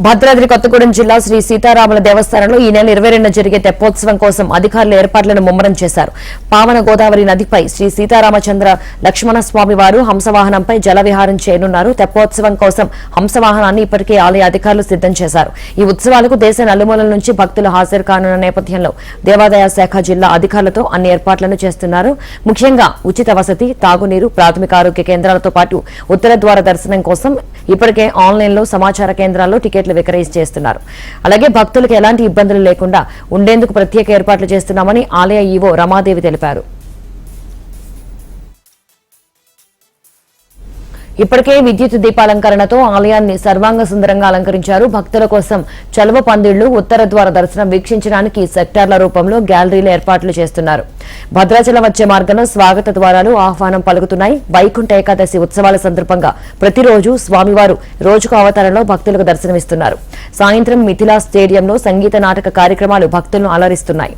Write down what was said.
భద్రాద్రి కొత్తగూడెం జిల్లా శ్రీ సీతారాముల దేవస్థానంలో ఈ నెల 22న జరిగే తెప్పోత్సవం కోసం అధికారులు ఏర్పాట్లను ముమ్మరం చేశారు. పావన గోదావరి నదిపై శ్రీ సీతారామచంద్ర లక్ష్మణ స్వామి వారు హంసవాహనంపై జలవిహారం చేయనున్నారు. తెప్పోత్సవం కోసం హంసవాహనాన్ని ఇప్పటికే ఆలయ అధికారులు సిద్దం చేశారు. ఈ ఉత్సవాలకు దేశ నలుమూలల నుంచి భక్తులు హాజరు కానున్న నేపథ్యంలో దేవాదాయ శాఖ జిల్లా అధికారులతో అన్ని ఏర్పాట్లను చేస్తున్నారు. ముఖ్యంగా ఉచిత వసతి, తాగునీరు, ప్రాథమిక ఆరోగ్య కేంద్రాలతో పాటు ఉత్తర ద్వార దర్శనం కోసం ఇప్పటికే ఆన్లైన్లో సమాచార కేంద్రాల్లో టికెట్లు చేస్తున్నారు. అలాగే భక్తులకు ఎలాంటి ఇబ్బందులు లేకుండా ఉండేందుకు ప్రత్యేక ఏర్పాట్లు చేస్తున్నామని ఆలయ ఈవో రమాదేవి తెలిపారు. ఇప్పటికే విద్యుత్ దీపాలంకరణతో ఆలయాన్ని సర్వాంగ సుందరంగా అలంకరించారు. భక్తుల కోసం చలువ పందిళ్లు, ఉత్తర ద్వార దర్శనం వీక్షించడానికి సెక్టార్ల రూపంలో గ్యాలరీలు ఏర్పాట్లు చేస్తున్నారు. భద్రాచలం వచ్చే మార్గంలో స్వాగత ద్వారాలు ఆహ్వానం పలుకుతున్నాయి. వైకుంఠ ఏకాదశి ఉత్సవాల సందర్భంగా ప్రతిరోజు స్వామివారు రోజుకు అవతారంలో భక్తులకు దర్శనమిస్తున్నారు. సాయంత్రం మిథిలా స్టేడియంలో సంగీత నాటక కార్యక్రమాలు భక్తులను అలరిస్తున్నాయి.